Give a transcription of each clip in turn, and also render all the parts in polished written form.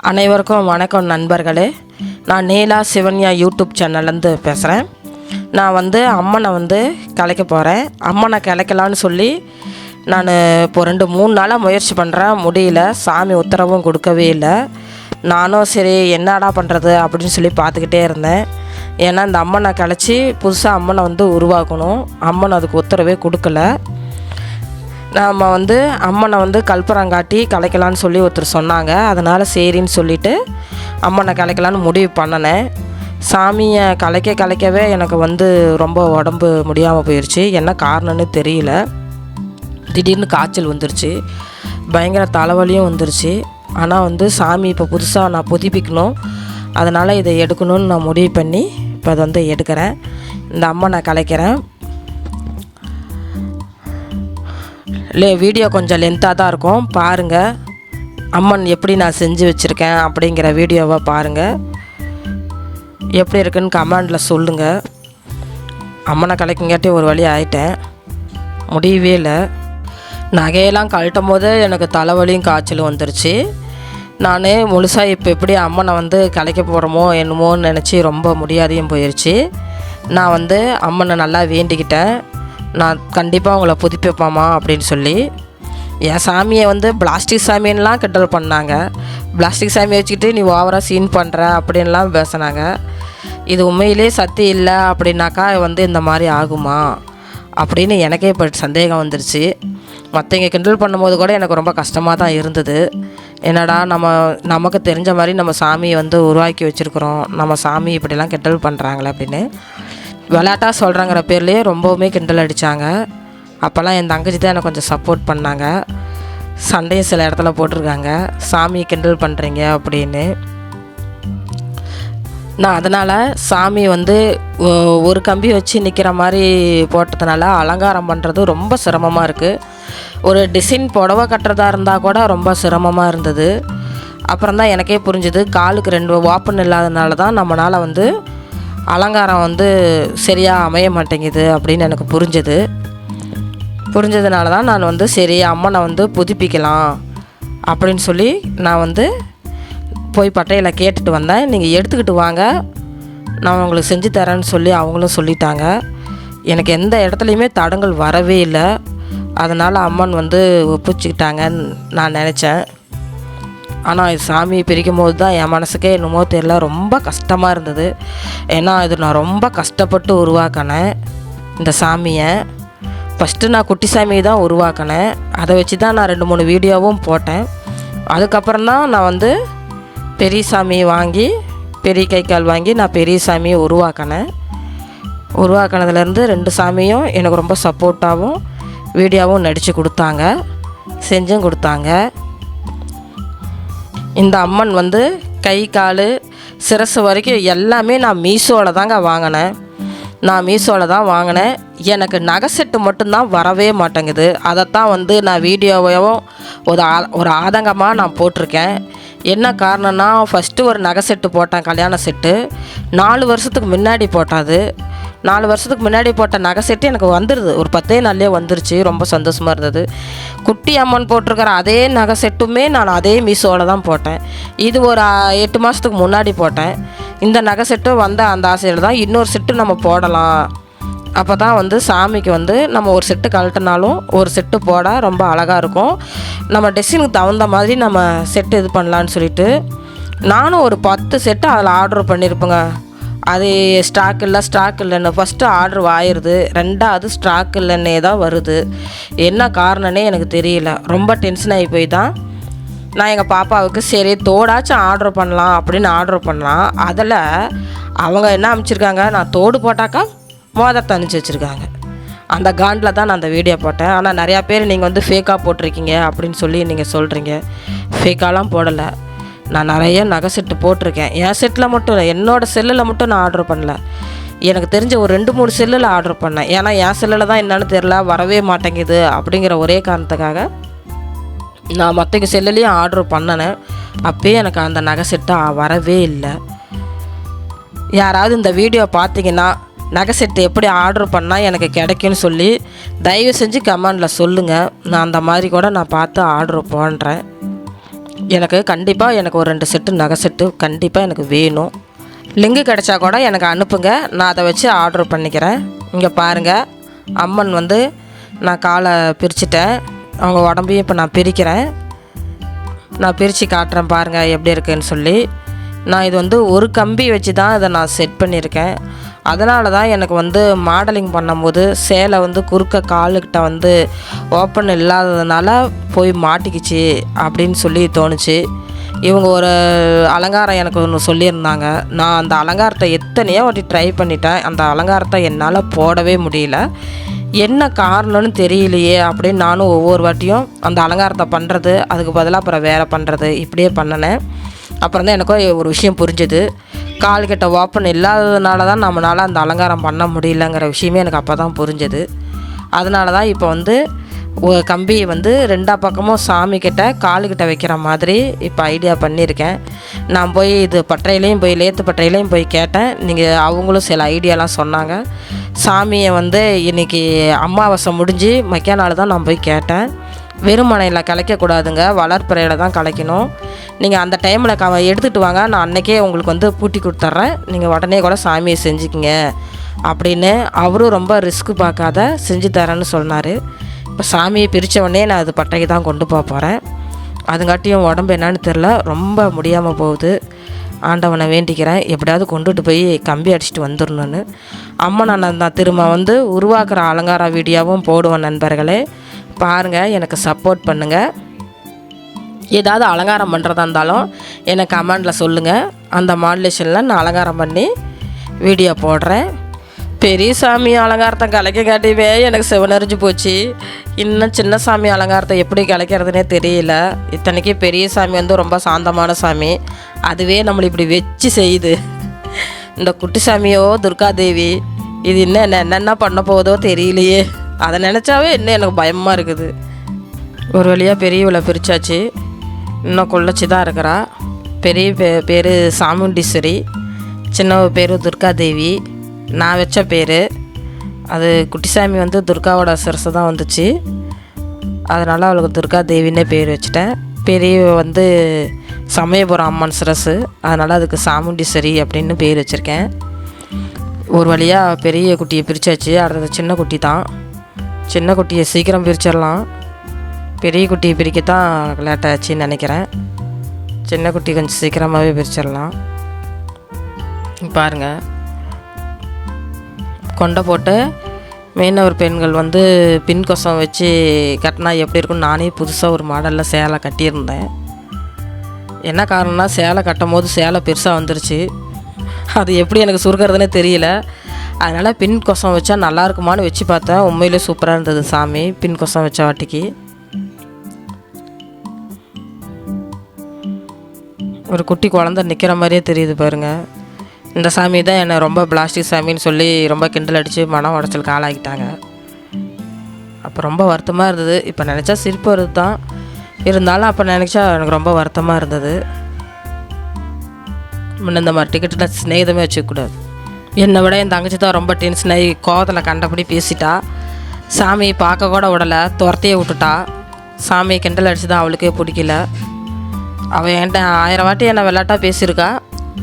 அனைவருக்கும் வணக்கம் நண்பர்களே. நான் நீலா சிவன்யா யூடியூப் சேனல்லேருந்து பேசுகிறேன். நான் அம்மனை கலைக்க போகிறேன். அம்மனை கலைக்கலான்னு சொல்லி நான் இப்போ 2-3 நாளாக முயற்சி பண்ணுறேன், முடியல. சாமி உத்தரவும் கொடுக்கவே இல்லை. நானும் சரி என்னடா பண்ணுறது அப்படின்னு சொல்லி பார்த்துக்கிட்டே இருந்தேன். ஏன்னா இந்த அம்மனை கலைச்சி புதுசாக அம்மனை உருவாக்கணும். அம்மன் அதுக்கு உத்தரவே கொடுக்கல. நாம் அம்மனை கல்பரங்காட்டி கலைக்கலான்னு சொல்லி ஒருத்தர் சொன்னாங்க. அதனால் சரின்னு சொல்லிவிட்டு அம்மனை கலைக்கலான்னு முடிவு பண்ணினேன். சாமியை கலைக்கவே எனக்கு ரொம்ப உடம்பு முடியாமல் போயிடுச்சு. என்ன காரணம்னு தெரியல. திடீர்னு காய்ச்சல் வந்துருச்சு, பயங்கர தலைவலியும் வந்துருச்சு. ஆனால் சாமி இப்போ புதுசாக நான் புதுப்பிக்கணும், அதனால் இதை எடுக்கணும்னு நான் முடிவு பண்ணி இப்போ அதை எடுக்கிறேன். இந்த அம்மனை கலைக்கிறேன். வீடியோ கொஞ்சம் லென்த்தாக தான் இருக்கும், பாருங்கள். அம்மன் எப்படி நான் செஞ்சு வச்சுருக்கேன் அப்படிங்கிற வீடியோவை பாருங்கள். எப்படி இருக்குன்னு கமெண்டில் சொல்லுங்கள். அம்மனை கலைக்குங்காட்டி ஒரு வழி ஆகிட்டேன், முடியவே இல்லை. நகையெல்லாம் கழட்டும் போது எனக்கு தலைவலியும் காய்ச்சலும் வந்துருச்சு. நான் முழுசாக இப்போ எப்படி அம்மனை கலைக்க போகிறோமோ என்னமோன்னு நினச்சி ரொம்ப முடியாதையும் போயிடுச்சு. நான் அம்மனை நல்லா வேண்டிக்கிட்டேன், நான் கண்டிப்பாக உங்களை புதுப்பிப்பேம்மா அப்படின்னு சொல்லி. என் சாமியை பிளாஸ்டிக் சாமின்லாம் கிண்டல் பண்ணாங்க. பிளாஸ்டிக் சாமியை வச்சுக்கிட்டு நீ ஓவராக சீன் பண்ணுற அப்படின்லாம் பேசினாங்க. இது உண்மையிலே சக்தி இல்லை அப்படின்னாக்கா இந்த மாதிரி ஆகுமா அப்படின்னு எனக்கே இப்போ சந்தேகம் வந்துருச்சு. மற்றவங்க கிண்டல் பண்ணும்போது கூட எனக்கு ரொம்ப கஷ்டமாக தான் இருந்தது. என்னடா நமக்கு தெரிஞ்ச மாதிரி நம்ம சாமியை உருவாக்கி வச்சுருக்குறோம், நம்ம சாமி இப்படிலாம் கிண்டல் பண்ணுறாங்களே அப்படின்னு விளையாட்டாக சொல்கிறாங்கிற பேர்லேயே ரொம்பவுமே கிண்டல் அடித்தாங்க. அப்போல்லாம் என் தங்கச்சி தான் எனக்கு கொஞ்சம் சப்போர்ட் பண்ணாங்க. சண்டையும் சில இடத்துல போட்டிருக்காங்க, சாமியை கிண்டல் பண்ணுறீங்க அப்படின்னு. நான் அதனால் சாமி ஒரு கம்பி வச்சு நிற்கிற மாதிரி போட்டதுனால அலங்காரம் பண்ணுறது ரொம்ப சிரமமாக இருக்குது. ஒரு டிசைன் புடவை கட்டுறதா இருந்தால் கூட ரொம்ப சிரமமாக இருந்தது. அப்புறம் தான் எனக்கே புரிஞ்சுது, காலுக்கு 2 ஓப்பன் இல்லாதனால தான் நம்மளால் அலங்காரம் சரியாக அமைய மாட்டேங்குது அப்படின்னு எனக்கு புரிஞ்சதுனால தான் நான் சரி அம்மனை புதுப்பிக்கலாம் அப்படின்னு சொல்லி நான் போய் பட்டையில் கேட்டுட்டு வந்தேன். நீங்கள் எடுத்துக்கிட்டு வாங்க, நான் உங்களுக்கு செஞ்சு தரேன்னு சொல்லி அவங்களும் சொல்லிட்டாங்க. எனக்கு எந்த இடத்துலையுமே தடங்கள் வரவே இல்லை. அதனால் அம்மன் ஒப்புச்சுக்கிட்டாங்கன்னு நான் நினச்சேன். ஆனால் இது சாமி பிரிக்கும் போது தான் என் மனசுக்கே என்னமோ தெரியல, ரொம்ப கஷ்டமாக இருந்தது. ஏன்னா இது நான் ரொம்ப கஷ்டப்பட்டு உருவாக்கினேன் இந்த சாமியை. ஃபஸ்ட்டு நான் குட்டி சாமியை தான் உருவாக்கினேன். அதை வச்சு தான் நான் 2-3 வீடியோவும் போட்டேன். அதுக்கப்புறம் தான் நான் பெரிய சாமி வாங்கி, பெரிய கை கால் வாங்கி நான் பெரிய சாமியை உருவாக்கினதுலேருந்து 2 சாமியும் எனக்கு ரொம்ப சப்போர்ட்டாகவும் வீடியோவும் நடித்து கொடுத்தாங்க, செஞ்சும் கொடுத்தாங்க. இந்த அம்மன் கை கால் சிரசு வரைக்கும் எல்லாமே நான் மீஷோவில் தாங்க வாங்கினேன். எனக்கு நகை செட்டு மட்டும்தான் வரவே மாட்டேங்குது. அதைத்தான் நான் வீடியோவையும் ஒரு ஆதங்கமாக நான் போட்டிருக்கேன். என்ன காரணம்னா, ஃபஸ்ட்டு ஒரு நகை செட்டு போட்டேன், கல்யாண செட்டு. 4 வருஷத்துக்கு முன்னாடி போட்டாது. 4 வருஷத்துக்கு முன்னாடி போட்ட நகை செட்டு எனக்கு வந்துடுது, ஒரு 10 நாள்லேயே வந்துருச்சு. ரொம்ப சந்தோஷமாக இருந்தது. குட்டி அம்மன் போட்டிருக்கிற அதே நகை செட்டுமே நான் அதே மீஷோவில் தான் போட்டேன். இது ஒரு 8 மாதத்துக்கு முன்னாடி போட்டேன். இந்த நகை செட்டு அந்த ஆசையில் தான் இன்னொரு செட்டு நம்ம போடலாம். அப்போ தான் சாமிக்கு நம்ம ஒரு செட்டு கழட்டினாலும் ஒரு செட்டு போட ரொம்ப அழகாக இருக்கும். நம்ம டிசைனுக்கு தகுந்த மாதிரி நம்ம செட்டு இது பண்ணலான்னு சொல்லிட்டு நானும் ஒரு 10 செட்டு அதில் ஆர்டர் பண்ணியிருப்பேங்க. அது ஸ்டாக் இல்லைன்னு ஃபஸ்ட்டு ஆர்டர் ஆயிடுது, 2வது ஸ்டாக் இல்லைன்னே தான் வருது. என்ன காரணம்னே எனக்கு தெரியல. ரொம்ப டென்ஷன் ஆகி போய் தான் நான் எங்கள் பாப்பாவுக்கு சரி தோடாச்சும் ஆர்டர் பண்ணலாம் அப்படின்னு ஆர்டர் பண்ணலாம். அதில் அவங்க என்ன அமைச்சிருக்காங்க, நான் தோடு போட்டாக்கா மோதிரத்தை அனுப்பிச்சி வச்சுருக்காங்க. அந்த காண்டில் தான் நான் அந்த வீடியோ போட்டேன். ஆனால் நிறையா பேர் நீங்கள் ஃபேக்காக போட்டிருக்கீங்க அப்படின்னு சொல்லி நீங்கள் சொல்கிறீங்க. ஃபேக்காலாம் போடலை, நான் நிறைய நகை செட்டு போட்டிருக்கேன். என் செட்டில் மட்டும் இல்லை, என்னோடய செல்லில் மட்டும் நான் ஆர்டர் பண்ணல. எனக்கு தெரிஞ்ச ஒரு 2-3 செல்லில் ஆர்டர் பண்ணேன். ஏன்னா என் செல்லில் தான் என்னென்னு தெரில, வரவே மாட்டேங்குது அப்படிங்கிற ஒரே காரணத்துக்காக நான் மற்ற செல்லுலேயும் ஆர்டர் பண்ணினேன். அப்போயே எனக்கு அந்த நகை செட்டு வரவே இல்லை. யாராவது இந்த வீடியோ பார்த்தீங்கன்னா நகை செட்டு எப்படி ஆர்டர் பண்ணால் எனக்கு கிடைக்குன்னு சொல்லி தயவு செஞ்சு கமெண்டில் சொல்லுங்கள். நான் அந்த மாதிரி கூட நான் பார்த்து ஆர்டர் பண்ணுறேன். எனக்கு கண்டிப்பாக எனக்கு ஒரு 2 செட்டு நகை செட்டு கண்டிப்பாக எனக்கு வேணும். லிங்கு கிடச்சா கூட எனக்கு அனுப்புங்க, நான் அதை வச்சு ஆர்டர் பண்ணிக்கிறேன். இங்கே பாருங்கள், அம்மன் வந்து நான் காலை பிரிச்சுட்டேன், அவங்க உடம்பையும் இப்போ நான் பிரிக்கிறேன். நான் பிரித்து காட்டுறேன் பாருங்கள் எப்படி இருக்குதுன்னு சொல்லி. நான் இது வந்து ஒரு கம்பி வச்சு தான் இதை நான் செட் பண்ணியிருக்கேன். அதனால தான் எனக்கு வந்து மாடலிங் பண்ணும்போது சேலை வந்து குறுக்க காலுக்கிட்ட வந்து ஓப்பன் இல்லாததுனால போய் மாட்டிக்கிச்சு அப்படின்னு சொல்லி தோணுச்சு. இவங்க ஒரு அலங்காரம் எனக்கு ஒன்று சொல்லியிருந்தாங்க. நான் அந்த அலங்காரத்தை எத்தனையோ வாட்டி ட்ரை பண்ணிட்டேன். அந்த அலங்காரத்தை என்னால் போடவே முடியல. என்ன காரணம்னு தெரியலையே அப்படின்னு நானும் ஒவ்வொரு வாட்டியும் அந்த அலங்காரத்தை பண்ணுறது, அதுக்கு பதிலாக அப்புறம் வேறு பண்ணுறது, இப்படியே பண்ணினேன். அப்புறம் தான் எனக்கும் ஒரு விஷயம் புரிஞ்சுது. கால்கிட்ட ஓப்பன் இல்லாததுனால தான் நம்மளால் அந்த அலங்காரம் பண்ண முடியலங்கிற விஷயமே எனக்கு அப்போ தான் புரிஞ்சுது. அதனால தான் இப்போ வந்து ஒரு கம்பியை வந்து 2 பக்கமும் சாமிக்கிட்ட காலுக்கிட்ட வைக்கிற மாதிரி இப்போ ஐடியா பண்ணியிருக்கேன். நான் போய் இது பட்டறையிலையும் போய் லேத்து பட்டறையிலையும் போய் கேட்டேன். அவங்களும் சில ஐடியாலாம் சொன்னாங்க. சாமியை வந்து இன்றைக்கி அமாவாசை முடிஞ்சு மக்கா நாள் தான் நான் போய் கேட்டேன். வெறுமனையில் கலைக்கக்கூடாதுங்க, வளர்ப்பிறையில் தான் கலைக்கணும். நீங்கள் அந்த டைமில் எடுத்துகிட்டு வாங்க, நான் அன்றைக்கே உங்களுக்கு வந்து பூட்டி கொடுத்துட்றேன், நீங்கள் உடனே கூட சாமியை செஞ்சுக்கிங்க அப்படின்னு அவரும் ரொம்ப ரிஸ்க்கு பார்க்காத செஞ்சு தரேன்னு சொன்னார். இப்போ சாமியை பிரித்த உடனே நான் அது பட்டைக்கு தான் கொண்டு போக போகிறேன். அதுங்காட்டியும் உடம்பு என்னன்னு தெரில, ரொம்ப முடியாமல் போகுது. ஆண்டவனை வேண்டிக்கிறேன், எப்படியாவது கொண்டுட்டு போய் கம்பி அடிச்சுட்டு வந்துடணுன்னு. அம்மனை நான் திரும்ப வந்து உருவாக்குற அலங்கார வீடியோவும் போடுவேன். நண்பர்களே பாருங்கள், எனக்கு சப்போர்ட் பண்ணுங்கள். ஏதாவது அலங்காரம் பண்ணுறதா இருந்தாலும் எனக்கு கமெண்டில் சொல்லுங்கள். அந்த மாடுலேஷனில் நான் அலங்காரம் பண்ணி வீடியோ போடுறேன். பெரிய சாமி அலங்காரத்தை கலைக்க காட்டிவே எனக்கு சிவனறிஞ்சு போச்சு. இன்னும் சின்ன சாமி அலங்காரத்தை எப்படி கலைக்கிறதுனே தெரியல. இத்தனைக்கு பெரிய சாமி வந்து ரொம்ப சாந்தமான சாமி, அதுவே நம்மளை இப்படி வச்சு செய்யுது. இந்த குட்டி சாமியோ துர்காதேவி, இது இன்னும் என்னென்ன பண்ண போதோ தெரியலையே. அதை நினச்சாவே இன்னும் எனக்கு பயமாக இருக்குது. ஒரு வழியாக பெரியவளை பிரித்தாச்சு, இன்னும் கொள்ளச்சி தான் இருக்கிறா. பெரிய பேர் சாமுண்டீஸ்வரி, சின்னவ பேர் துர்காதேவி. நான் வச்ச பேர் அது குட்டிசாமி வந்து துர்காவோட சிரசு தான் வந்துச்சு, அதனால் அவளுக்கு துர்காதேவின்னே பேர் வச்சுட்டேன். பெரியவ வந்து சமயபுரம் அம்மன் சிரசு, அதனால் அதுக்கு சாமுண்டீஸ்வரி அப்படின்னு பேர் வச்சுருக்கேன். ஒரு வழியாக பெரிய குட்டியை பிரித்தாச்சு. அடுத்தது சின்ன குட்டி தான். சின்ன குட்டியை சீக்கிரம் பிரிச்சிடலாம், பெரிய குட்டியை பிரிக்கத்தான் லேட்டாச்சுன்னு நினைக்கிறேன். சின்ன குட்டி கொஞ்சம் சீக்கிரமாகவே பிரிச்சிடலாம். பாருங்கள், கொண்டை போட்டு மீனவர் பெண்கள் வந்து பின் கொசம் வச்சு கட்டினா எப்படி இருக்குன்னு நானே புதுசாக ஒரு மாடலில் சேலை கட்டியிருந்தேன். என்ன காரணம்னா சேலை கட்டும் போது சேலை பெருசாக வந்துருச்சு, அது எப்படி எனக்கு சுருக்கிறதுனே தெரியல. அதனால் பின் கொசம் வச்சா நல்லா இருக்குமான்னு வச்சு பார்த்தேன். உண்மையிலே சூப்பராக இருந்தது சாமி பின் கொசம் வச்ச வாட்டிக்கு. ஒரு குட்டி குழந்தை நிற்கிற மாதிரியே தெரியுது பாருங்கள். இந்த சாமி தான் என்னை ரொம்ப பிளாஸ்டிக் சாமின்னு சொல்லி ரொம்ப கிண்டல் அடித்து மனம் உடச்சலுக்கு ஆளாகிட்டாங்க. அப்போ ரொம்ப வருத்தமாக இருந்தது. இப்போ நினச்சா சிரிப்பு வருது தான், இருந்தாலும் அப்போ நினச்சா எனக்கு ரொம்ப வருத்தமாக இருந்தது. முன்ன இந்த மாதிரி டிக்கெட்டு ஸ்நேகிதமே வச்சுக்கூடாது. என்னை விட என் தங்கச்சி தான் ரொம்ப டென்ஷன் ஆகி கோவத்தில் கண்டபடி பேசிட்டா. சாமியை பார்க்க கூட விடலை, துரத்தையே விட்டுட்டா. சாமியை கிண்டல் அடித்து தான் அவளுக்கே பிடிக்கல. அவள் என்கிட்ட 1000 வாட்டி என்னை விளையாட்டாக பேசியிருக்கா.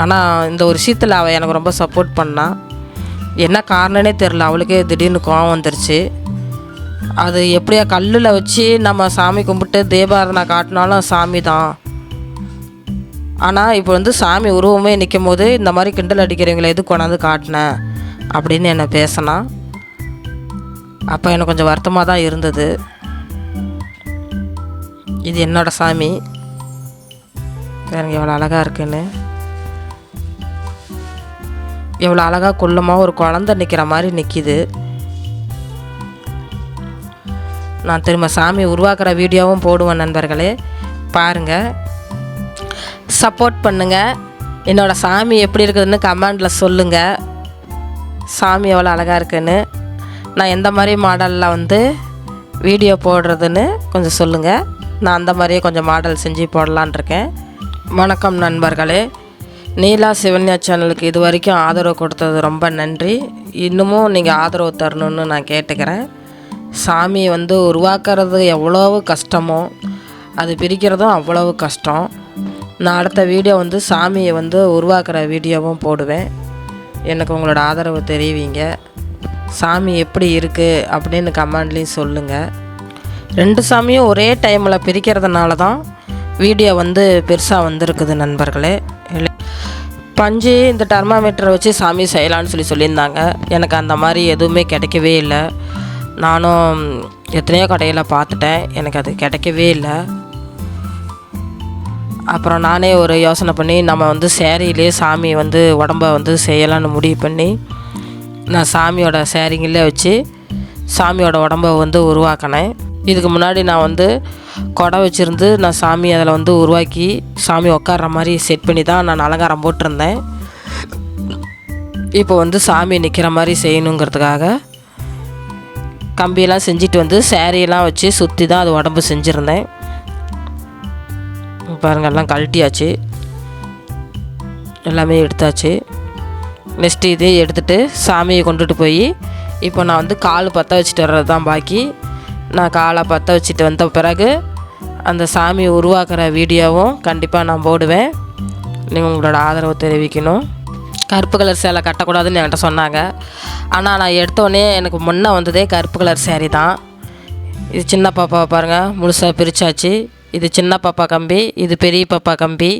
ஆனால் இந்த ஒரு விஷயத்தில் அவள் எனக்கு ரொம்ப சப்போர்ட் பண்ணாள். என்ன காரணனே தெரில, அவளுக்கே திடீர்னு கோவம் வந்துருச்சு. அது எப்படியா கல்லில் வச்சு நம்ம சாமி கும்பிட்டு தீபாராதனை காட்டினாலும் சாமி தான். ஆனால் இப்போ வந்து சாமி உருவமே நிற்கும் போது இந்த மாதிரி கிண்டல் அடிக்கிறவங்களை எது கொண்டாந்து காட்டினேன் அப்படின்னு என்னை பேசினா. அப்போ எனக்கு கொஞ்சம் வருத்தமாக தான் இருந்தது. இது என்னோடய சாமி பாருங்க எவ்வளோ அழகாக இருக்குன்னு. எவ்வளோ அழகாக குள்ளமாக ஒரு குழந்தை நிற்கிற மாதிரி நிற்கிது. நான் திரும்ப சாமி உருவாக்குற வீடியோவும் போடுவேன். நண்பர்களே பாருங்கள், சப்போர்ட் பண்ணுங்கள். என்னோடய சாமி எப்படி இருக்குதுன்னு கமெண்டில் சொல்லுங்கள். சாமி எவ்வளோ அழகாக இருக்குன்னு, நான் எந்த மாதிரி மாடலில் வந்து வீடியோ போடுறதுன்னு கொஞ்சம் சொல்லுங்கள். நான் அந்த மாதிரியே கொஞ்சம் மாடல் செஞ்சு போடலான் இருக்கேன். வணக்கம் நண்பர்களே, நீலா சிவன்யா சேனலுக்கு இது வரைக்கும் ஆதரவு கொடுத்தது ரொம்ப நன்றி. இன்னமும் நீங்கள் ஆதரவு தரணுன்னு நான் கேட்டுக்கிறேன். சாமியை வந்து உருவாக்குறது எவ்வளோ கஷ்டமோ அது பிரிக்கிறதும் அவ்வளவு கஷ்டம். நான் அடுத்த வீடியோ வந்து சாமியை வந்து உருவாக்குற வீடியோவும் போடுவேன். எனக்கு உங்களோட ஆதரவு தெரிவிங்க. சாமி எப்படி இருக்குது அப்படின்னு கமெண்ட்லேயும் சொல்லுங்கள். 2 சாமியும் ஒரே டைமில் பிரிக்கிறதுனால தான் வீடியோ வந்து பெருசாக வந்திருக்குது நண்பர்களே. பஞ்சு இந்த டெர்மாமீட்டரை வச்சு சாமி செய்யலான்னு சொல்லியிருந்தாங்க. எனக்கு அந்த மாதிரி எதுவுமே கிடைக்கவே இல்லை. நானும் எத்தனையோ கடையில் பார்த்துட்டேன், எனக்கு அது கிடைக்கவே இல்லை. அப்புறம் நானே ஒரு யோசனை பண்ணி நம்ம வந்து சேரீலே சாமி வந்து உடம்ப வந்து செய்யலான்னு முடிவு பண்ணி நான் சாமியோட சேரீங்களே வச்சு சாமியோட உடம்பை வந்து உருவாக்கினேன். இதுக்கு முன்னாடி நான் வந்து கொடை வச்சுருந்து நான் சாமி அதில் வந்து உருவாக்கி சாமி உட்கார்ற மாதிரி செட் பண்ணி தான் நான் அலங்காரம் போட்டிருந்தேன். இப்போ வந்து சாமி நிற்கிற மாதிரி செய்யணுங்கிறதுக்காக கம்பியெல்லாம் செஞ்சுட்டு வந்து சேரீயெல்லாம் வச்சு சுற்றி தான் அது உடம்பு செஞ்சுருந்தேன். பாருங்கள், எல்லாம் கழட்டியாச்சு, எல்லாமே எடுத்தாச்சு. நெக்ஸ்ட்டு இதே எடுத்துகிட்டு சாமியை கொண்டுட்டு போய் இப்போ நான் வந்து கால் பற்ற வச்சுட்டு வர்றது தான் பாக்கி. நான் காலை பற்ற வச்சுட்டு வந்த பிறகு அந்த சாமி உருவாக்குற வீடியோவும் கண்டிப்பாக நான் போடுவேன். நீங்கள் உங்களோட ஆதரவு தெரிவிக்கணும். கருப்பு கலர் சேலை கட்டக்கூடாதுன்னு என்கிட்ட சொன்னாங்க. ஆனால் நான் எடுத்தோடனே எனக்கு முன்னே வந்ததே கருப்பு கலர் சேரீ தான். இது சின்ன பாப்பாவை பாருங்கள், முழுசாக பிரித்தாச்சு. இது சின்ன பாப்பா கம்பி, இது பெரிய பாப்பா கம்பி.